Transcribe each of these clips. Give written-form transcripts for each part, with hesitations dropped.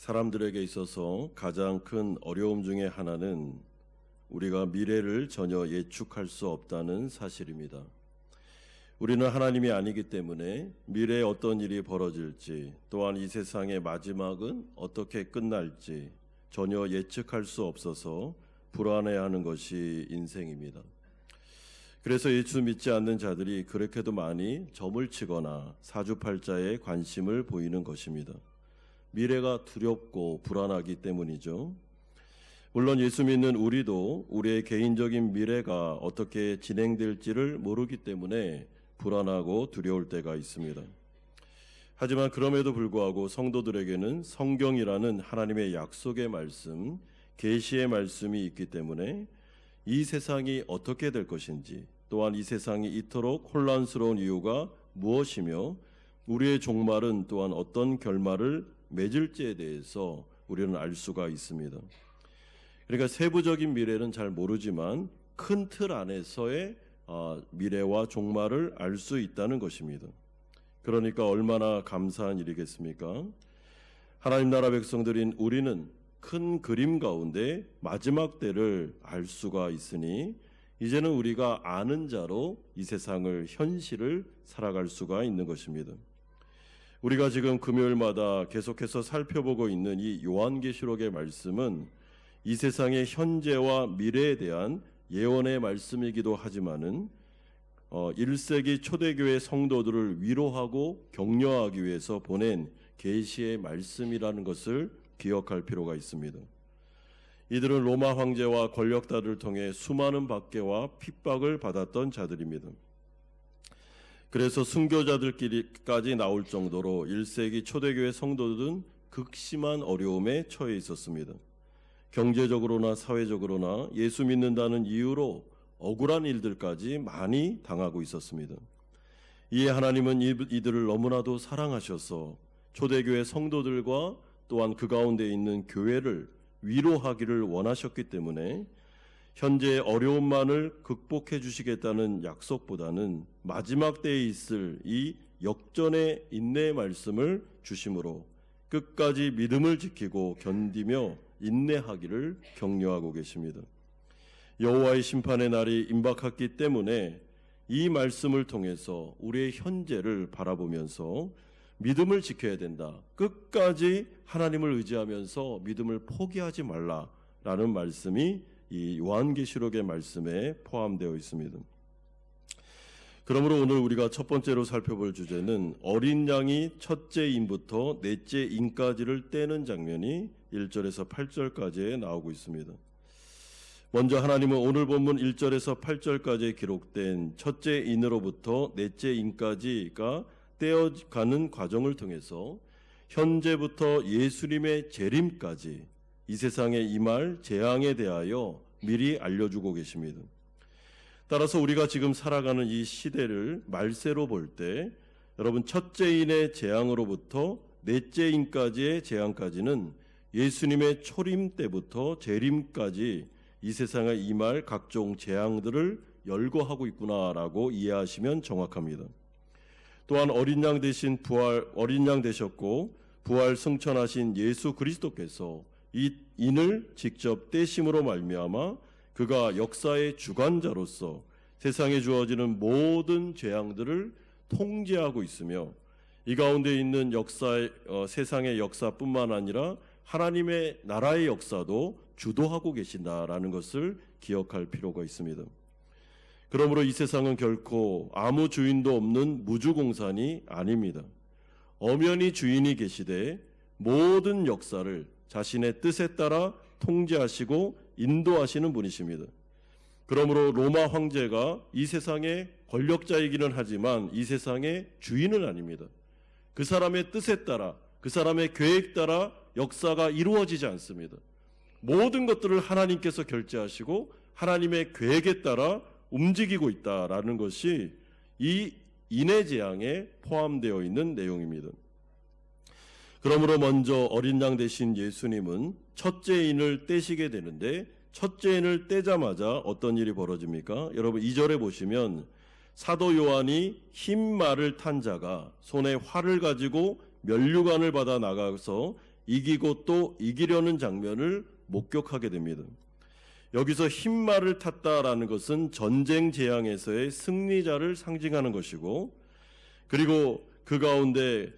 사람들에게 있어서 가장 큰 어려움 중에 하나는 우리가 미래를 전혀 예측할 수 없다는 사실입니다. 우리는 하나님이 아니기 때문에 미래에 어떤 일이 벌어질지, 또한 이 세상의 마지막은 어떻게 끝날지 전혀 예측할 수 없어서 불안해하는 것이 인생입니다. 그래서 예수 믿지 않는 자들이 그렇게도 많이 점을 치거나 사주팔자에 관심을 보이는 것입니다. 미래가 두렵고 불안하기 때문이죠. 물론 예수 믿는 우리도 우리의 개인적인 미래가 어떻게 진행될지를 모르기 때문에 불안하고 두려울 때가 있습니다. 하지만 그럼에도 불구하고 성도들에게는 성경이라는 하나님의 약속의 말씀, 계시의 말씀이 있기 때문에 이 세상이 어떻게 될 것인지, 또한 이 세상이 이토록 혼란스러운 이유가 무엇이며 우리의 종말은 또한 어떤 결말을 맺을지에 대해서 우리는 알 수가 있습니다. 그러니까 세부적인 미래는 잘 모르지만 큰 틀 안에서의 미래와 종말을 알 수 있다는 것입니다. 그러니까 얼마나 감사한 일이겠습니까? 하나님 나라 백성들인 우리는 큰 그림 가운데 마지막 때를 알 수가 있으니 이제는 우리가 아는 자로 이 세상을, 현실을 살아갈 수가 있는 것입니다. 우리가 지금 금요일마다 계속해서 살펴보고 있는 이 요한계시록의 말씀은 이 세상의 현재와 미래에 대한 예언의 말씀이기도 하지만은 1세기 초대교회 성도들을 위로하고 격려하기 위해서 보낸 계시의 말씀이라는 것을 기억할 필요가 있습니다. 이들은 로마 황제와 권력자들을 통해 수많은 박해와 핍박을 받았던 자들입니다. 그래서 순교자들끼리까지 나올 정도로 1세기 초대교회 성도들은 극심한 어려움에 처해 있었습니다. 경제적으로나 사회적으로나 예수 믿는다는 이유로 억울한 일들까지 많이 당하고 있었습니다. 이에 하나님은 이들을 너무나도 사랑하셔서 초대교회 성도들과 또한 그 가운데 있는 교회를 위로하기를 원하셨기 때문에 현재의 어려움만을 극복해 주시겠다는 약속보다는 마지막 때에 있을 이 역전의 인내의 말씀을 주심으로 끝까지 믿음을 지키고 견디며 인내하기를 격려하고 계십니다. 여호와의 심판의 날이 임박했기 때문에 이 말씀을 통해서 우리의 현재를 바라보면서 믿음을 지켜야 된다. 끝까지 하나님을 의지하면서 믿음을 포기하지 말라라는 말씀이 이 요한계시록의 말씀에 포함되어 있습니다. 그러므로 오늘 우리가 첫 번째로 살펴볼 주제는 어린 양이 첫째 인부터 넷째 인까지를 떼는 장면이 1절에서 8절까지에 나오고 있습니다. 먼저 하나님은 오늘 본문 1절에서 8절까지에 기록된 첫째 인으로부터 넷째 인까지가 떼어가는 과정을 통해서 현재부터 예수님의 재림까지 이 세상에 임할 재앙에 대하여 미리 알려주고 계십니다. 따라서 우리가 지금 살아가는 이 시대를 말세로 볼 때 여러분, 첫째 인의 재앙으로부터 넷째 인까지의 재앙까지는 예수님의 초림 때부터 재림까지 이 세상에 임할 각종 재앙들을 열거하고 있구나라고 이해하시면 정확합니다. 또한 어린 양 되셨고 부활 승천하신 예수 그리스도께서 이 인을 직접 떼심으로 말미암아 그가 역사의 주관자로서 세상에 주어지는 모든 재앙들을 통제하고 있으며 이 가운데 있는 세상의 역사뿐만 아니라 하나님의 나라의 역사도 주도하고 계신다라는 것을 기억할 필요가 있습니다. 그러므로 이 세상은 결코 아무 주인도 없는 무주공산이 아닙니다. 엄연히 주인이 계시되 모든 역사를 자신의 뜻에 따라 통제하시고 인도하시는 분이십니다. 그러므로 로마 황제가 이 세상의 권력자이기는 하지만 이 세상의 주인은 아닙니다. 그 사람의 뜻에 따라, 그 사람의 계획 따라 역사가 이루어지지 않습니다. 모든 것들을 하나님께서 결제하시고 하나님의 계획에 따라 움직이고 있다라는 것이 이 인의 재앙에 포함되어 있는 내용입니다. 그러므로 먼저 어린 양 되신 예수님은 첫째 인을 떼시게 되는데 첫째 인을 떼자마자 어떤 일이 벌어집니까? 여러분 2절에 보시면 사도 요한이 흰 말을 탄 자가 손에 활을 가지고 면류관을 받아 나가서 이기고 또 이기려는 장면을 목격하게 됩니다. 여기서 흰말을 탔다라는 것은 전쟁 재앙에서의 승리자를 상징하는 것이고, 그리고 그 가운데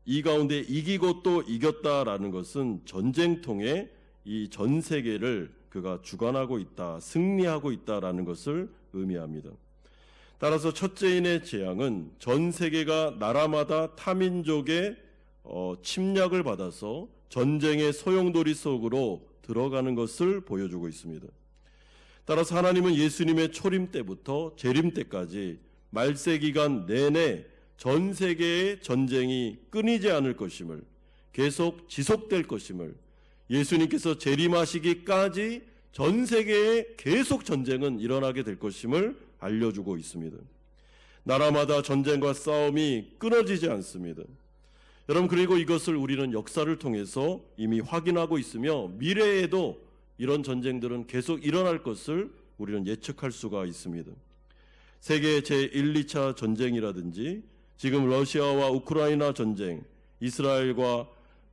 이 가운데 이기고 또 이겼다라는 것은 전쟁통에 이 전 세계를 그가 주관하고 있다, 승리하고 있다라는 것을 의미합니다. 따라서 첫째인의 재앙은 전 세계가 나라마다 타민족의 침략을 받아서 전쟁의 소용돌이 속으로 들어가는 것을 보여주고 있습니다. 따라서 하나님은 예수님의 초림 때부터 재림 때까지 말세 기간 내내 전 세계의 전쟁이 끊이지 않을 것임을, 계속 지속될 것임을, 예수님께서 재림하시기까지 전 세계에 계속 전쟁은 일어나게 될 것임을 알려주고 있습니다. 나라마다 전쟁과 싸움이 끊어지지 않습니다. 여러분, 그리고 이것을 우리는 역사를 통해서 이미 확인하고 있으며 미래에도 이런 전쟁들은 계속 일어날 것을 우리는 예측할 수가 있습니다. 세계 제1, 2차 전쟁이라든지 지금 러시아와 우크라이나 전쟁, 이스라엘과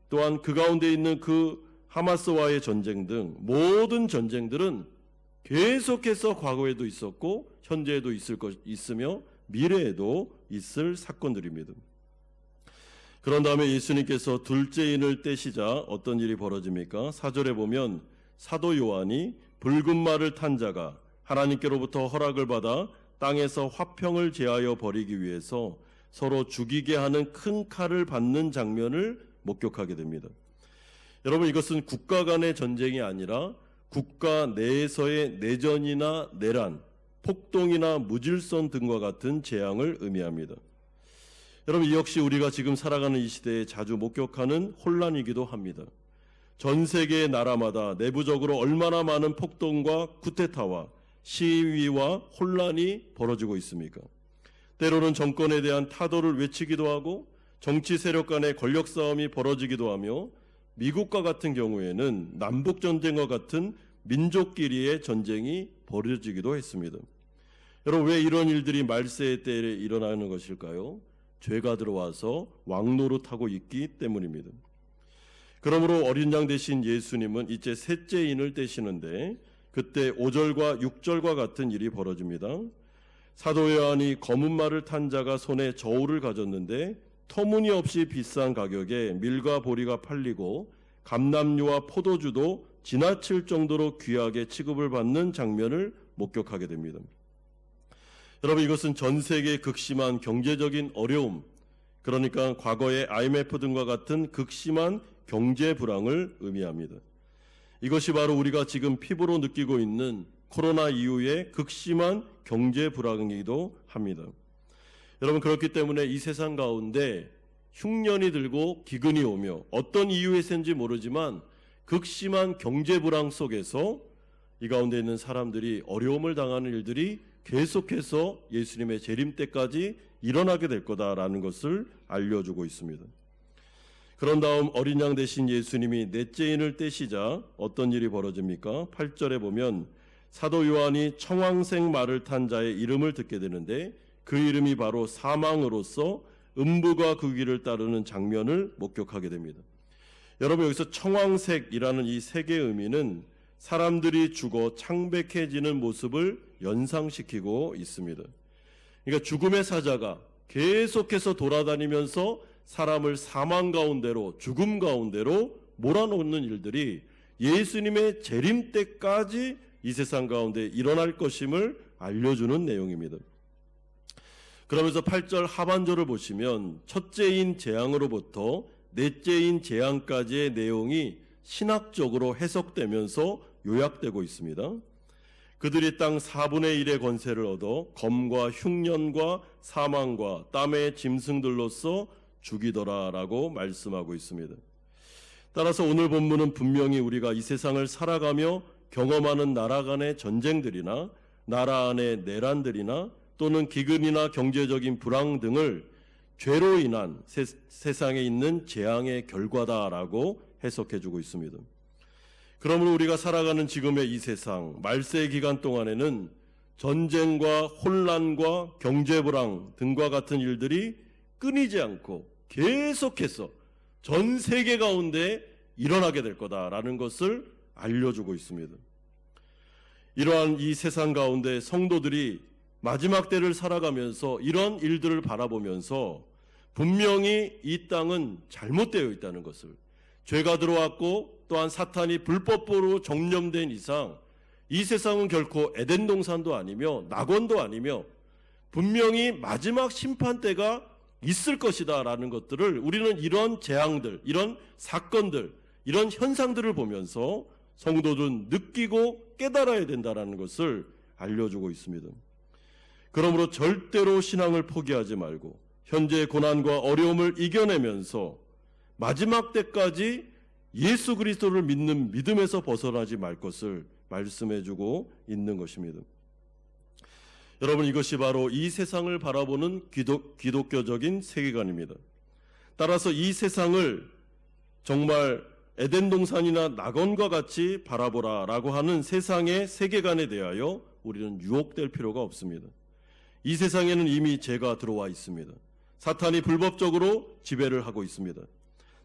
또한 그 가운데 있는 그 하마스와의 전쟁 등 모든 전쟁들은 계속해서 과거에도 있었고 현재에도 있으며 미래에도 있을 사건들입니다. 그런 다음에 예수님께서 둘째인을 떼시자 어떤 일이 벌어집니까? 4절에 보면 사도 요한이 붉은 말을 탄 자가 하나님께로부터 허락을 받아 땅에서 화평을 제하여 버리기 위해서 서로 죽이게 하는 큰 칼을 받는 장면을 목격하게 됩니다. 여러분, 이것은 국가 간의 전쟁이 아니라 국가 내에서의 내전이나 내란, 폭동이나 무질서 등과 같은 재앙을 의미합니다. 여러분, 이 역시 우리가 지금 살아가는 이 시대에 자주 목격하는 혼란이기도 합니다. 전 세계의 나라마다 내부적으로 얼마나 많은 폭동과 쿠데타와 시위와 혼란이 벌어지고 있습니까? 때로는 정권에 대한 타도를 외치기도 하고 정치 세력 간의 권력 싸움이 벌어지기도 하며 미국과 같은 경우에는 남북 전쟁과 같은 민족끼리의 전쟁이 벌어지기도 했습니다. 여러분, 왜 이런 일들이 말세의 때에 일어나는 것일까요? 죄가 들어와서 왕노릇하고 있기 때문입니다. 그러므로 어린 양 되신 예수님은 이제 셋째인을 떼시는데 그때 5절과 6절과 같은 일이 벌어집니다. 사도 요한이 검은 말을 탄 자가 손에 저울을 가졌는데 터무니없이 비싼 가격에 밀과 보리가 팔리고 감람류와 포도주도 지나칠 정도로 귀하게 취급을 받는 장면을 목격하게 됩니다. 여러분, 이것은 전 세계의 극심한 경제적인 어려움, 그러니까 과거의 IMF 등과 같은 극심한 경제 불황을 의미합니다. 이것이 바로 우리가 지금 피부로 느끼고 있는 코로나 이후의 극심한 경제 불황이기도 합니다. 여러분, 그렇기 때문에 이 세상 가운데 흉년이 들고 기근이 오며 어떤 이유에서인지 모르지만 극심한 경제 불황 속에서 이 가운데 있는 사람들이 어려움을 당하는 일들이 계속해서 예수님의 재림 때까지 일어나게 될 거다라는 것을 알려주고 있습니다. 그런 다음 어린 양 되신 예수님이 넷째인을 떼시자 어떤 일이 벌어집니까? 8절에 보면 사도 요한이 청황색 말을 탄 자의 이름을 듣게 되는데 그 이름이 바로 사망으로서 음부가 그 길을 따르는 장면을 목격하게 됩니다. 여러분, 여기서 청황색이라는 이 색의 의미는 사람들이 죽어 창백해지는 모습을 연상시키고 있습니다. 그러니까 죽음의 사자가 계속해서 돌아다니면서 사람을 사망 가운데로, 죽음 가운데로 몰아넣는 일들이 예수님의 재림 때까지 이 세상 가운데 일어날 것임을 알려주는 내용입니다. 그러면서 8절 하반절을 보시면 첫째인 재앙으로부터 넷째인 재앙까지의 내용이 신학적으로 해석되면서 요약되고 있습니다. 그들이 땅 4분의 1의 권세를 얻어 검과 흉년과 사망과 땀의 짐승들로서 죽이더라라고 말씀하고 있습니다. 따라서 오늘 본문은 분명히 우리가 이 세상을 살아가며 경험하는 나라 간의 전쟁들이나 나라 안의 내란들이나 또는 기근이나 경제적인 불황 등을 죄로 인한 세상에 있는 재앙의 결과다라고 해석해주고 있습니다. 그러므로 우리가 살아가는 지금의 이 세상 말세 기간 동안에는 전쟁과 혼란과 경제불황 등과 같은 일들이 끊이지 않고 계속해서 전 세계 가운데 일어나게 될 거다라는 것을 알려주고 있습니다. 이러한 이 세상 가운데 성도들이 마지막 때를 살아가면서 이런 일들을 바라보면서 분명히 이 땅은 잘못되어 있다는 것을, 죄가 들어왔고 또한 사탄이 불법으로 정념된 이상 이 세상은 결코 에덴 동산도 아니며 낙원도 아니며 분명히 마지막 심판 때가 있을 것이다 라는 것들을 우리는 이런 재앙들, 이런 사건들, 이런 현상들을 보면서 성도들은 느끼고 깨달아야 된다라는 것을 알려주고 있습니다. 그러므로 절대로 신앙을 포기하지 말고 현재의 고난과 어려움을 이겨내면서 마지막 때까지 예수 그리스도를 믿는 믿음에서 벗어나지 말 것을 말씀해주고 있는 것입니다. 여러분, 이것이 바로 이 세상을 바라보는 기독교적인 세계관입니다. 따라서 이 세상을 정말 에덴 동산이나 낙원과 같이 바라보라라고 하는 세상의 세계관에 대하여 우리는 유혹될 필요가 없습니다. 이 세상에는 이미 죄가 들어와 있습니다. 사탄이 불법적으로 지배를 하고 있습니다.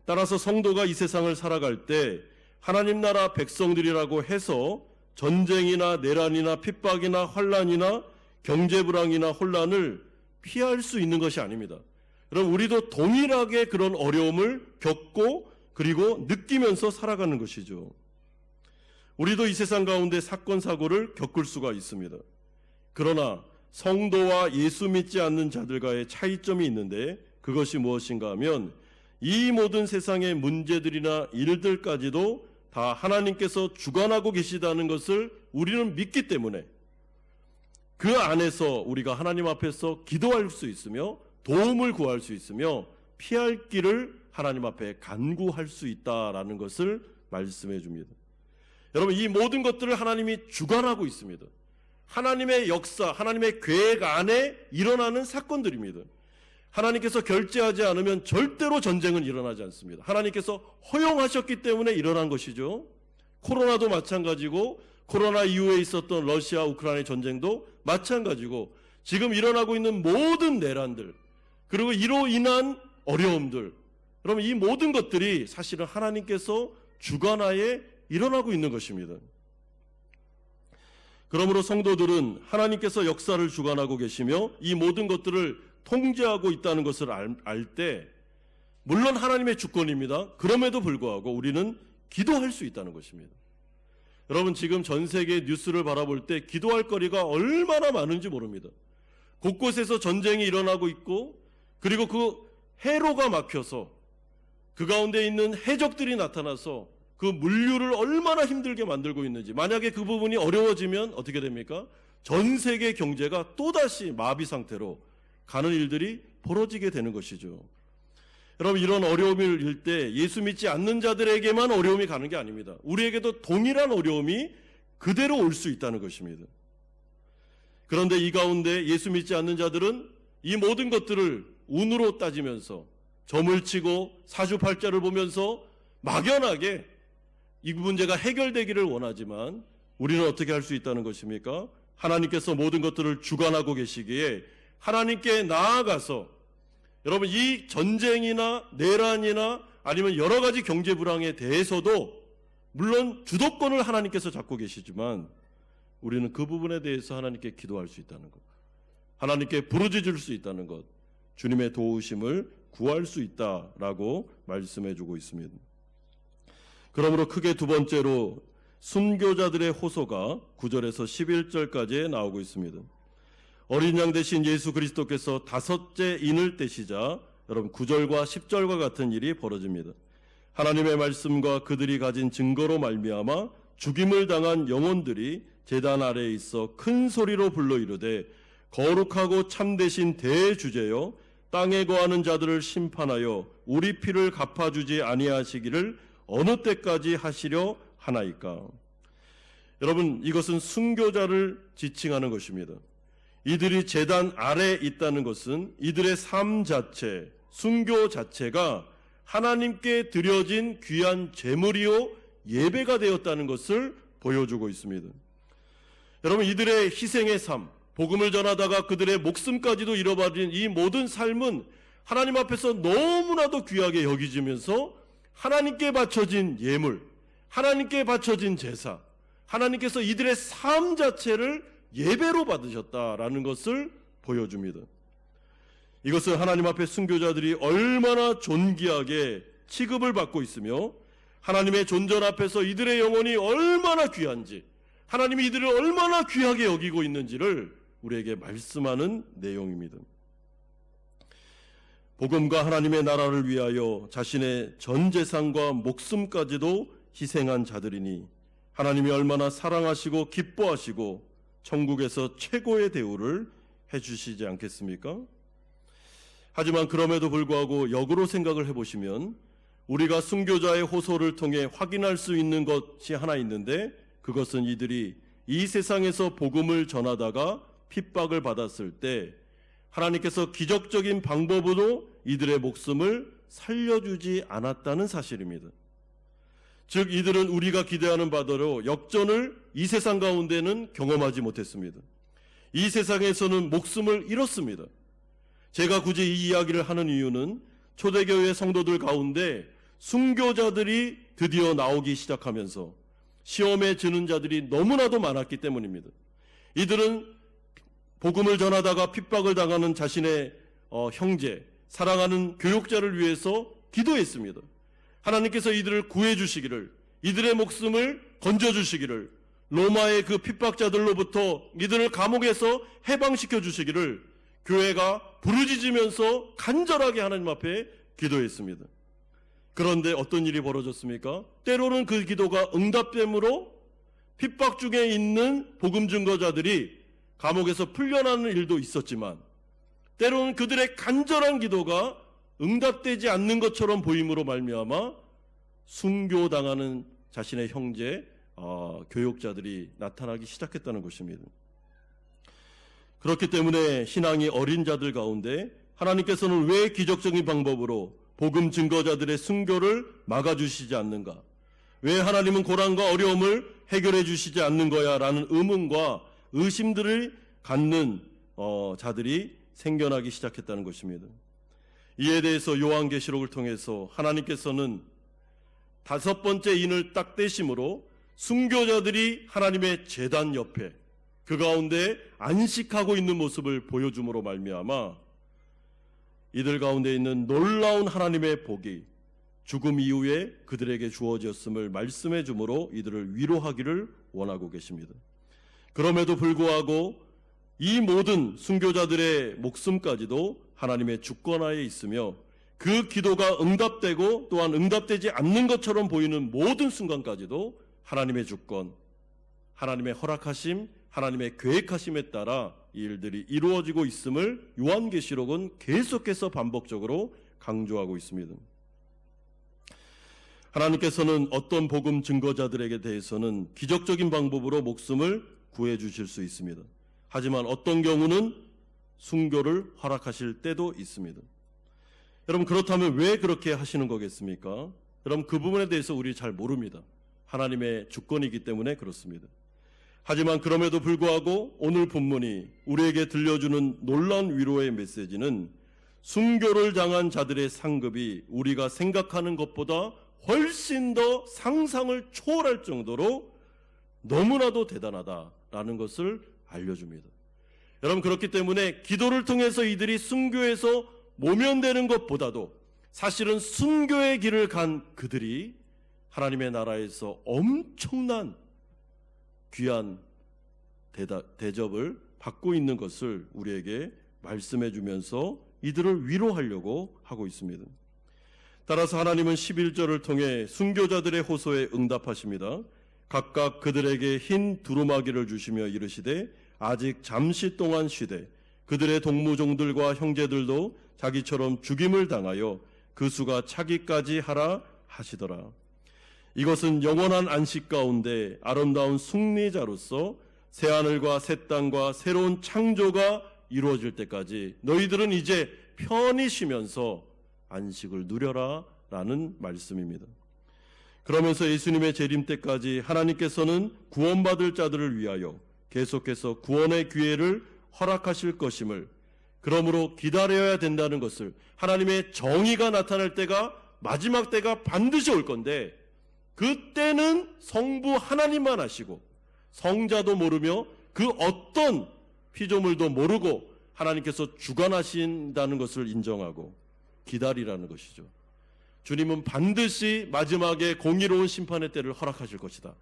따라서 성도가 이 세상을 살아갈 때 하나님 나라 백성들이라고 해서 전쟁이나 내란이나 핍박이나 환란이나 경제불황이나 혼란을 피할 수 있는 것이 아닙니다. 그럼 우리도 동일하게 그런 어려움을 겪고 그리고 느끼면서 살아가는 것이죠. 우리도 이 세상 가운데 사건 사고를 겪을 수가 있습니다. 그러나 성도와 예수 믿지 않는 자들과의 차이점이 있는데 그것이 무엇인가 하면 이 모든 세상의 문제들이나 일들까지도 다 하나님께서 주관하고 계시다는 것을 우리는 믿기 때문에 그 안에서 우리가 하나님 앞에서 기도할 수 있으며 도움을 구할 수 있으며 피할 길을 하나님 앞에 간구할 수 있다라는 것을 말씀해 줍니다. 여러분, 이 모든 것들을 하나님이 주관하고 있습니다. 하나님의 역사, 하나님의 계획 안에 일어나는 사건들입니다. 하나님께서 결재하지 않으면 절대로 전쟁은 일어나지 않습니다. 하나님께서 허용하셨기 때문에 일어난 것이죠. 코로나도 마찬가지고 코로나 이후에 있었던 러시아 우크라이나 전쟁도 마찬가지고 지금 일어나고 있는 모든 내란들 그리고 이로 인한 어려움들, 그러면 이 모든 것들이 사실은 하나님께서 주관하에 일어나고 있는 것입니다. 그러므로 성도들은 하나님께서 역사를 주관하고 계시며 이 모든 것들을 통제하고 있다는 것을 알 때 물론 하나님의 주권입니다. 그럼에도 불구하고 우리는 기도할 수 있다는 것입니다. 여러분, 지금 전 세계 뉴스를 바라볼 때 기도할 거리가 얼마나 많은지 모릅니다. 곳곳에서 전쟁이 일어나고 있고 그리고 그 해로가 막혀서 그 가운데 있는 해적들이 나타나서 그 물류를 얼마나 힘들게 만들고 있는지, 만약에 그 부분이 어려워지면 어떻게 됩니까? 전 세계 경제가 또다시 마비 상태로 가는 일들이 벌어지게 되는 것이죠. 여러분, 이런 어려움을 일 때 예수 믿지 않는 자들에게만 어려움이 가는 게 아닙니다. 우리에게도 동일한 어려움이 그대로 올 수 있다는 것입니다. 그런데 이 가운데 예수 믿지 않는 자들은 이 모든 것들을 운으로 따지면서 점을 치고 사주팔자를 보면서 막연하게 이 문제가 해결되기를 원하지만 우리는 어떻게 할 수 있다는 것입니까? 하나님께서 모든 것들을 주관하고 계시기에 하나님께 나아가서 여러분, 이 전쟁이나 내란이나 아니면 여러 가지 경제 불황에 대해서도 물론 주도권을 하나님께서 잡고 계시지만 우리는 그 부분에 대해서 하나님께 기도할 수 있다는 것, 하나님께 부르짖을 수 있다는 것, 주님의 도우심을 구할 수 있다라고 말씀해 주고 있습니다. 그러므로 크게 두 번째로 순교자들의 호소가 9절에서 11절까지 나오고 있습니다. 어린 양 대신 예수 그리스도께서 다섯째 인을 떼시자 여러분 9절과 10절과 같은 일이 벌어집니다. 하나님의 말씀과 그들이 가진 증거로 말미암아 죽임을 당한 영혼들이 제단 아래에 있어 큰 소리로 불러 이르되 거룩하고 참되신 대주제여 땅에 거하는 자들을 심판하여 우리 피를 갚아주지 아니하시기를 어느 때까지 하시려 하나이까. 여러분, 이것은 순교자를 지칭하는 것입니다. 이들이 제단 아래에 있다는 것은 이들의 삶 자체, 순교 자체가 하나님께 드려진 귀한 제물이요 예배가 되었다는 것을 보여주고 있습니다. 여러분, 이들의 희생의 삶, 복음을 전하다가 그들의 목숨까지도 잃어버린 이 모든 삶은 하나님 앞에서 너무나도 귀하게 여기지면서 하나님께 바쳐진 예물, 하나님께 바쳐진 제사, 하나님께서 이들의 삶 자체를 예배로 받으셨다라는 것을 보여줍니다. 이것은 하나님 앞에 순교자들이 얼마나 존귀하게 취급을 받고 있으며 하나님의 존전 앞에서 이들의 영혼이 얼마나 귀한지, 하나님이 이들을 얼마나 귀하게 여기고 있는지를 우리에게 말씀하는 내용입니다. 복음과 하나님의 나라를 위하여 자신의 전 재산과 목숨까지도 희생한 자들이니 하나님이 얼마나 사랑하시고 기뻐하시고 천국에서 최고의 대우를 해주시지 않겠습니까? 하지만 그럼에도 불구하고 역으로 생각을 해보시면 우리가 순교자의 호소를 통해 확인할 수 있는 것이 하나 있는데, 그것은 이들이 이 세상에서 복음을 전하다가 핍박을 받았을 때 하나님께서 기적적인 방법으로 이들의 목숨을 살려주지 않았다는 사실입니다. 즉 이들은 우리가 기대하는 바대로 역전을 이 세상 가운데는 경험하지 못했습니다. 이 세상에서는 목숨을 잃었습니다. 제가 굳이 이 이야기를 하는 이유는 초대교회 성도들 가운데 순교자들이 드디어 나오기 시작하면서 시험에 지는 자들이 너무나도 많았기 때문입니다. 이들은 복음을 전하다가 핍박을 당하는 자신의 형제, 사랑하는 교육자를 위해서 기도했습니다. 하나님께서 이들을 구해주시기를, 이들의 목숨을 건져주시기를, 로마의 그 핍박자들로부터 이들을 감옥에서 해방시켜 주시기를 교회가 부르짖으면서 간절하게 하나님 앞에 기도했습니다. 그런데 어떤 일이 벌어졌습니까? 때로는 그 기도가 응답됨으로 핍박 중에 있는 복음 증거자들이 감옥에서 풀려나는 일도 있었지만, 때로는 그들의 간절한 기도가 응답되지 않는 것처럼 보임으로 말미암아 순교당하는 자신의 형제, 교육자들이 나타나기 시작했다는 것입니다. 그렇기 때문에 신앙이 어린 자들 가운데 하나님께서는 왜 기적적인 방법으로 복음 증거자들의 순교를 막아주시지 않는가? 왜 하나님은 고난과 어려움을 해결해 주시지 않는 거야? 라는 의문과 의심들을 갖는 자들이 생겨나기 시작했다는 것입니다. 이에 대해서 요한계시록을 통해서 하나님께서는 5번째 인을 딱 떼심으로 순교자들이 하나님의 제단 옆에 그 가운데 안식하고 있는 모습을 보여줌으로 말미암아 이들 가운데 있는 놀라운 하나님의 복이 죽음 이후에 그들에게 주어졌음을 말씀해 주므로 이들을 위로하기를 원하고 계십니다. 그럼에도 불구하고 이 모든 순교자들의 목숨까지도 하나님의 주권하에 있으며 그 기도가 응답되고 또한 응답되지 않는 것처럼 보이는 모든 순간까지도 하나님의 주권, 하나님의 허락하심, 하나님의 계획하심에 따라 이 일들이 이루어지고 있음을 요한계시록은 계속해서 반복적으로 강조하고 있습니다. 하나님께서는 어떤 복음 증거자들에게 대해서는 기적적인 방법으로 목숨을 구해 주실 수 있습니다. 하지만 어떤 경우는 순교를 허락하실 때도 있습니다. 여러분, 그렇다면 왜 그렇게 하시는 거겠습니까? 여러분, 그 부분에 대해서 우리 잘 모릅니다. 하나님의 주권이기 때문에 그렇습니다. 하지만 그럼에도 불구하고 오늘 본문이 우리에게 들려주는 놀라운 위로의 메시지는 순교를 당한 자들의 상급이 우리가 생각하는 것보다 훨씬 더 상상을 초월할 정도로 너무나도 대단하다라는 것을 알려줍니다. 여러분, 그렇기 때문에 기도를 통해서 이들이 순교에서 모면되는 것보다도 사실은 순교의 길을 간 그들이 하나님의 나라에서 엄청난 귀한 대접을 받고 있는 것을 우리에게 말씀해 주면서 이들을 위로하려고 하고 있습니다. 따라서 하나님은 11절을 통해 순교자들의 호소에 응답하십니다. 각각 그들에게 흰 두루마기를 주시며 이르시되 아직 잠시 동안 쉬되 그들의 동무종들과 형제들도 자기처럼 죽임을 당하여 그 수가 차기까지 하라 하시더라. 이것은 영원한 안식 가운데 아름다운 승리자로서 새하늘과 새 땅과 새로운 창조가 이루어질 때까지 너희들은 이제 편히 쉬면서 안식을 누려라 라는 말씀입니다. 그러면서 예수님의 재림 때까지 하나님께서는 구원받을 자들을 위하여 계속해서 구원의 기회를 허락하실 것임을, 그러므로 기다려야 된다는 것을, 하나님의 정의가 나타날 때가, 마지막 때가 반드시 올 건데 그때는 성부 하나님만 아시고 성자도 모르며 그 어떤 피조물도 모르고 하나님께서 주관하신다는 것을 인정하고 기다리라는 것이죠. 주님은 반드시 마지막에 공의로운 심판의 때를 허락하실 것이다.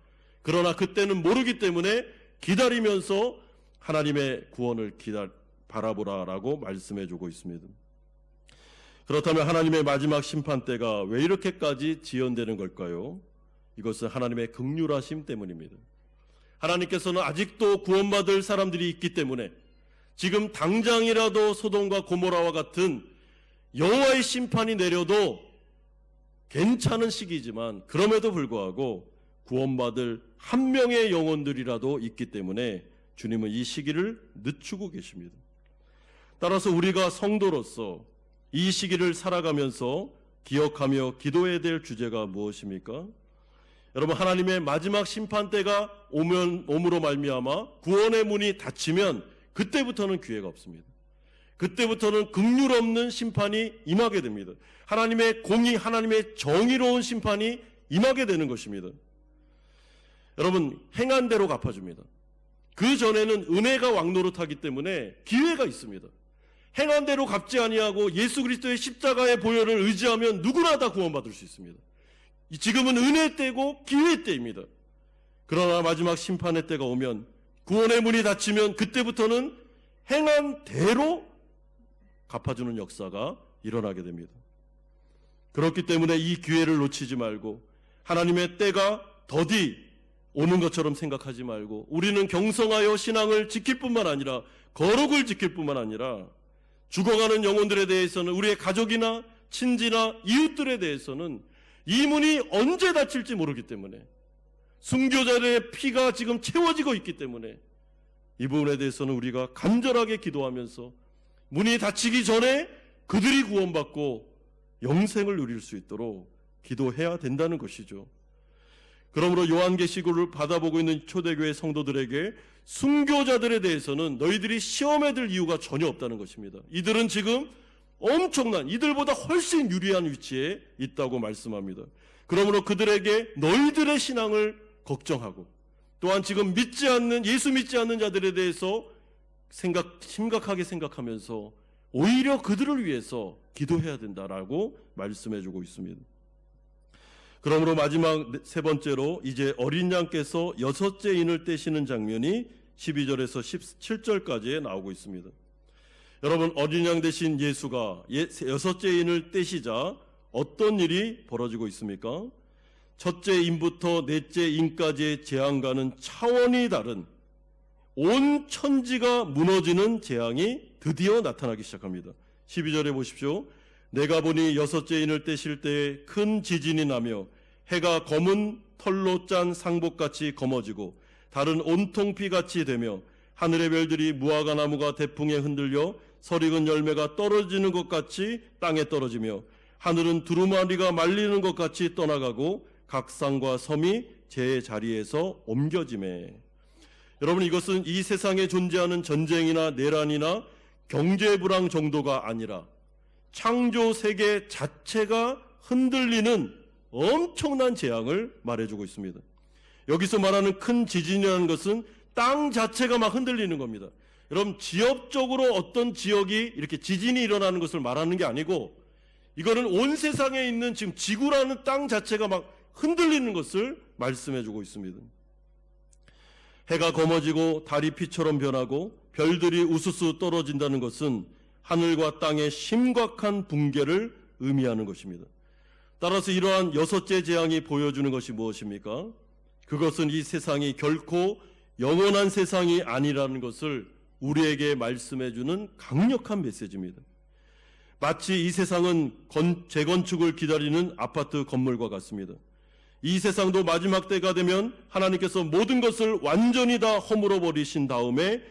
그러나 그때는 모르기 때문에 기다리면서 하나님의 구원을 바라보라라고 말씀해 주고 있습니다. 그렇다면 하나님의 마지막 심판 때가 왜 이렇게까지 지연되는 걸까요? 이것은 하나님의 긍휼하심 때문입니다. 하나님께서는 아직도 구원받을 사람들이 있기 때문에 지금 당장이라도 소돔과 고모라와 같은 여호와의 심판이 내려도 괜찮은 시기지만 그럼에도 불구하고 구원받을 한 명의 영혼들이라도 있기 때문에 주님은 이 시기를 늦추고 계십니다. 따라서 우리가 성도로서 이 시기를 살아가면서 기억하며 기도해야 될 주제가 무엇입니까? 여러분, 하나님의 마지막 심판 때가 오므로 말미암아 구원의 문이 닫히면 그때부터는 기회가 없습니다. 그때부터는 긍휼 없는 심판이 임하게 됩니다. 하나님의 공의, 하나님의 정의로운 심판이 임하게 되는 것입니다. 여러분, 행한 대로 갚아줍니다. 그 전에는 은혜가 왕노릇하기 때문에 기회가 있습니다. 행한 대로 갚지 아니하고 예수 그리스도의 십자가의 보혈을 의지하면 누구나 다 구원받을 수 있습니다. 지금은 은혜 때고 기회 때입니다. 그러나 마지막 심판의 때가 오면, 구원의 문이 닫히면 그때부터는 행한 대로 갚아주는 역사가 일어나게 됩니다. 그렇기 때문에 이 기회를 놓치지 말고 하나님의 때가 더디 오는 것처럼 생각하지 말고 우리는 경성하여 신앙을 지킬 뿐만 아니라 거룩을 지킬 뿐만 아니라 죽어가는 영혼들에 대해서는, 우리의 가족이나 친지나 이웃들에 대해서는 이 문이 언제 닫힐지 모르기 때문에, 순교자들의 피가 지금 채워지고 있기 때문에 이 부분에 대해서는 우리가 간절하게 기도하면서 문이 닫히기 전에 그들이 구원받고 영생을 누릴 수 있도록 기도해야 된다는 것이죠. 그러므로 요한계시록을 받아보고 있는 초대교회 성도들에게 순교자들에 대해서는 너희들이 시험에 들 이유가 전혀 없다는 것입니다. 이들은 지금 엄청난, 이들보다 훨씬 유리한 위치에 있다고 말씀합니다. 그러므로 그들에게 너희들의 신앙을 걱정하고, 또한 지금 예수 믿지 않는 자들에 대해서 심각하게 생각하면서 오히려 그들을 위해서 기도해야 된다라고 말씀해주고 있습니다. 그러므로 마지막 세 번째로 이제 어린 양께서 여섯째 인을 떼시는 장면이 12절에서 17절까지에 나오고 있습니다. 여러분, 어린 양 대신 예수가 여섯째 인을 떼시자 어떤 일이 벌어지고 있습니까? 첫째 인부터 넷째 인까지의 재앙과는 차원이 다른 온 천지가 무너지는 재앙이 드디어 나타나기 시작합니다. 12절에 보십시오. 내가 보니 여섯째 인을 떼실 때에 큰 지진이 나며 해가 검은 털로 짠 상복같이 검어지고 달은 온통 피같이 되며 하늘의 별들이 무화과 나무가 대풍에 흔들려 설익은 열매가 떨어지는 것 같이 땅에 떨어지며 하늘은 두루마리가 말리는 것 같이 떠나가고 각 산과 섬이 제 자리에서 옮겨지매. 여러분, 이것은 이 세상에 존재하는 전쟁이나 내란이나 경제 불황 정도가 아니라 창조 세계 자체가 흔들리는 엄청난 재앙을 말해주고 있습니다. 여기서 말하는 큰 지진이라는 것은 땅 자체가 막 흔들리는 겁니다. 여러분, 지역적으로 어떤 지역이 이렇게 지진이 일어나는 것을 말하는 게 아니고, 이거는 온 세상에 있는 지금 지구라는 땅 자체가 막 흔들리는 것을 말씀해주고 있습니다. 해가 검어지고 달이 피처럼 변하고 별들이 우수수 떨어진다는 것은 하늘과 땅의 심각한 붕괴를 의미하는 것입니다. 따라서 이러한 여섯째 재앙이 보여주는 것이 무엇입니까? 그것은 이 세상이 결코 영원한 세상이 아니라는 것을 우리에게 말씀해주는 강력한 메시지입니다. 마치 이 세상은 재건축을 기다리는 아파트 건물과 같습니다. 이 세상도 마지막 때가 되면 하나님께서 모든 것을 완전히 다 허물어 버리신 다음에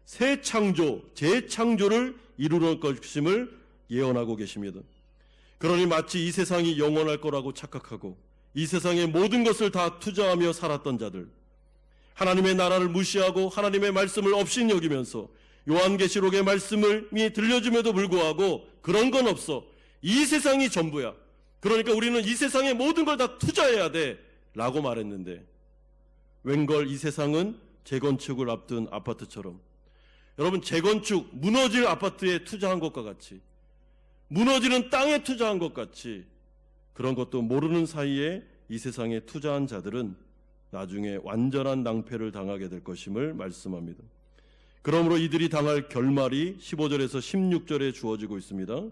새 창조, 재창조를 이루는 것임을 예언하고 계십니다. 그러니 마치 이 세상이 영원할 거라고 착각하고 이 세상의 모든 것을 다 투자하며 살았던 자들, 하나님의 나라를 무시하고 하나님의 말씀을 업신여기면서 요한계시록의 말씀을 들려줌에도 불구하고 그런 건 없어. 이 세상이 전부야. 그러니까 우리는 이 세상의 모든 걸 다 투자해야 돼 라고 말했는데, 웬걸 이 세상은 재건축을 앞둔 아파트처럼, 여러분, 재건축, 무너질 아파트에 투자한 것과 같이, 무너지는 땅에 투자한 것 같이, 그런 것도 모르는 사이에 이 세상에 투자한 자들은 나중에 완전한 낭패를 당하게 될 것임을 말씀합니다. 그러므로 이들이 당할 결말이 15절에서 16절에 주어지고 있습니다.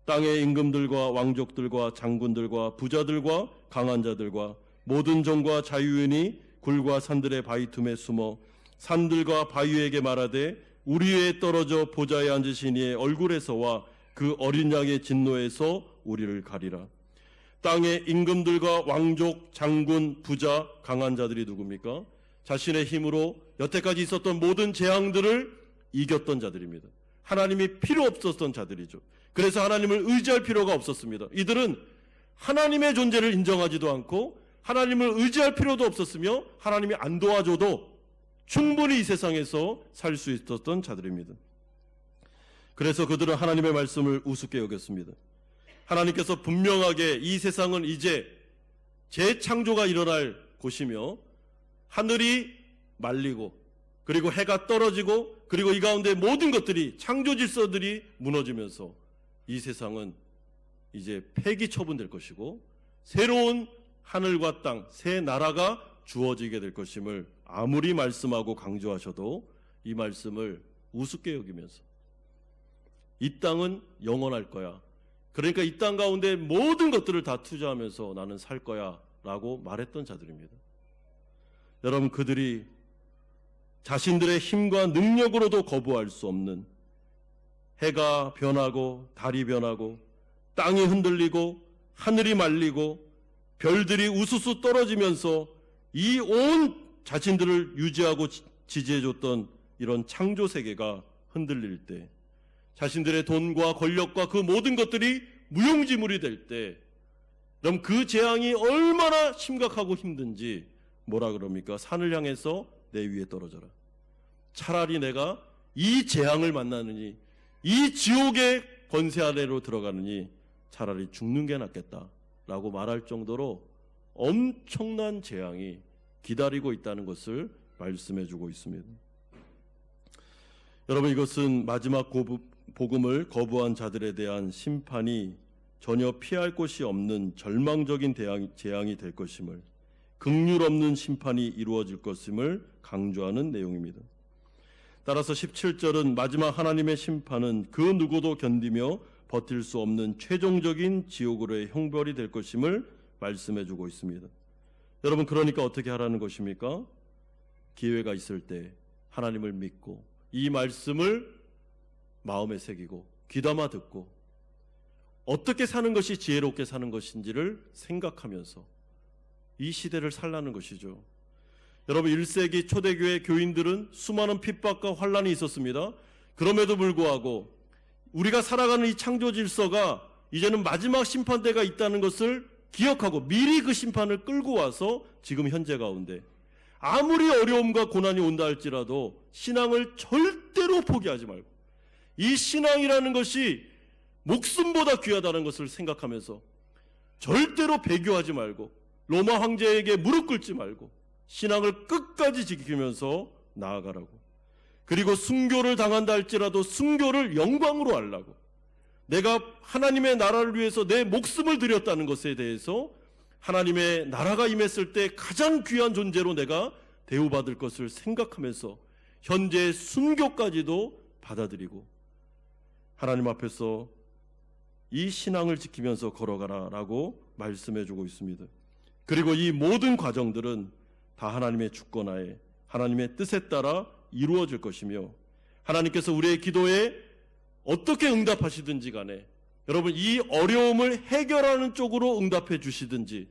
땅의 임금들과 왕족들과 장군들과 부자들과 강한 자들과 모든 종과 자유인이 굴과 산들의 바위 틈에 숨어 산들과 바위에게 말하되 우리 위에 떨어져 보좌에 앉으신 이의 얼굴에서와 그 어린 양의 진노에서 우리를 가리라. 땅의 임금들과 왕족, 장군, 부자, 강한 자들이 누굽니까? 자신의 힘으로 여태까지 있었던 모든 재앙들을 이겼던 자들입니다. 하나님이 필요 없었던 자들이죠. 그래서 하나님을 의지할 필요가 없었습니다. 이들은 하나님의 존재를 인정하지도 않고 하나님을 의지할 필요도 없었으며 하나님이 안 도와줘도 충분히 이 세상에서 살 수 있었던 자들입니다. 그래서 그들은 하나님의 말씀을 우습게 여겼습니다. 하나님께서 분명하게 이 세상은 이제 재창조가 일어날 곳이며 하늘이 말리고 그리고 해가 떨어지고 그리고 이 가운데 모든 것들이 창조 질서들이 무너지면서 이 세상은 이제 폐기 처분될 것이고 새로운 하늘과 땅, 새 나라가 주어지게 될 것임을 아무리 말씀하고 강조하셔도 이 말씀을 우습게 여기면서 이 땅은 영원할 거야. 그러니까 이 땅 가운데 모든 것들을 다 투자하면서 나는 살 거야 라고 말했던 자들입니다. 여러분, 그들이 자신들의 힘과 능력으로도 거부할 수 없는 해가 변하고 달이 변하고 땅이 흔들리고 하늘이 말리고 별들이 우수수 떨어지면서 이 온 자신들을 유지하고 지지해줬던 이런 창조 세계가 흔들릴 때, 자신들의 돈과 권력과 그 모든 것들이 무용지물이 될 때, 그럼 그 재앙이 얼마나 심각하고 힘든지 뭐라 그럽니까? 산을 향해서 내 위에 떨어져라. 차라리 내가 이 재앙을 만나느니 이 지옥의 권세 아래로 들어가느니 차라리 죽는 게 낫겠다라고 말할 정도로 엄청난 재앙이 기다리고 있다는 것을 말씀해주고 있습니다. 여러분, 이것은 마지막 복음을 거부한 자들에 대한 심판이 전혀 피할 곳이 없는 절망적인 재앙이 될 것임을, 긍휼 없는 심판이 이루어질 것임을 강조하는 내용입니다. 따라서 17절은 마지막 하나님의 심판은 그 누구도 견디며 버틸 수 없는 최종적인 지옥으로의 형벌이 될 것임을 말씀해주고 있습니다. 여러분, 그러니까 어떻게 하라는 것입니까? 기회가 있을 때 하나님을 믿고 이 말씀을 마음에 새기고 귀담아 듣고 어떻게 사는 것이 지혜롭게 사는 것인지를 생각하면서 이 시대를 살라는 것이죠. 여러분, 1세기 초대교회 교인들은 수많은 핍박과 환란이 있었습니다. 그럼에도 불구하고 우리가 살아가는 이 창조 질서가 이제는 마지막 심판대가 있다는 것을 기억하고 미리 그 심판을 끌고 와서 지금 현재 가운데 아무리 어려움과 고난이 온다 할지라도 신앙을 절대로 포기하지 말고 이 신앙이라는 것이 목숨보다 귀하다는 것을 생각하면서 절대로 배교하지 말고 로마 황제에게 무릎 꿇지 말고 신앙을 끝까지 지키면서 나아가라고, 그리고 순교를 당한다 할지라도 순교를 영광으로 하려고, 내가 하나님의 나라를 위해서 내 목숨을 드렸다는 것에 대해서 하나님의 나라가 임했을 때 가장 귀한 존재로 내가 대우받을 것을 생각하면서 현재 순교까지도 받아들이고 하나님 앞에서 이 신앙을 지키면서 걸어가라라고 말씀해주고 있습니다. 그리고 이 모든 과정들은 다 하나님의 주권하에 하나님의 뜻에 따라 이루어질 것이며 하나님께서 우리의 기도에 어떻게 응답하시든지 간에 여러분, 이 어려움을 해결하는 쪽으로 응답해 주시든지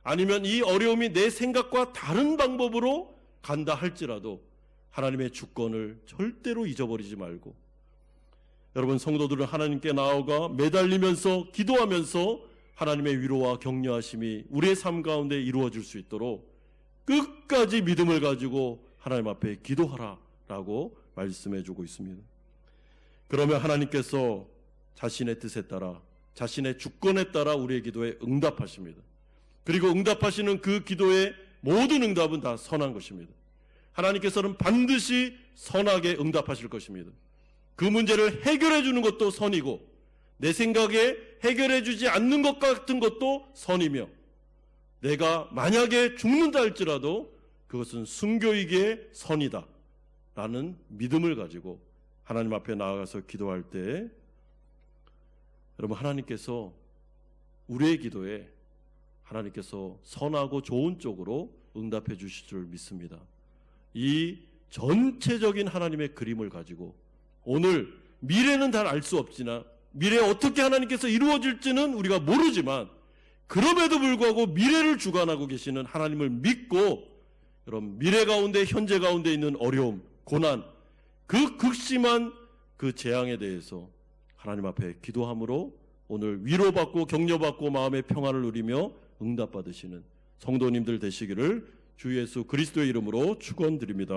아니면 이 어려움이 내 생각과 다른 방법으로 간다 할지라도 하나님의 주권을 절대로 잊어버리지 말고, 여러분, 성도들은 하나님께 나아가 매달리면서 기도하면서 하나님의 위로와 격려하심이 우리의 삶 가운데 이루어질 수 있도록 끝까지 믿음을 가지고 하나님 앞에 기도하라라고 말씀해주고 있습니다. 그러면 하나님께서 자신의 뜻에 따라, 자신의 주권에 따라 우리의 기도에 응답하십니다. 그리고 응답하시는 그 기도의 모든 응답은 다 선한 것입니다. 하나님께서는 반드시 선하게 응답하실 것입니다. 그 문제를 해결해 주는 것도 선이고, 내 생각에 해결해 주지 않는 것 같은 것도 선이며, 내가 만약에 죽는다 할지라도 그것은 순교이기에 선이다 라는 믿음을 가지고 하나님 앞에 나아가서 기도할 때, 여러분, 하나님께서 우리의 기도에 하나님께서 선하고 좋은 쪽으로 응답해 주실 줄 믿습니다. 이 전체적인 하나님의 그림을 가지고 오늘 미래는 잘 알 수 없지만, 미래에 어떻게 하나님께서 이루어질지는 우리가 모르지만, 그럼에도 불구하고 미래를 주관하고 계시는 하나님을 믿고, 여러분, 미래 가운데 현재 가운데 있는 어려움, 고난, 그 극심한 그 재앙에 대해서 하나님 앞에 기도함으로 오늘 위로받고 격려받고 마음의 평안을 누리며 응답받으시는 성도님들 되시기를 주 예수 그리스도의 이름으로 축원드립니다.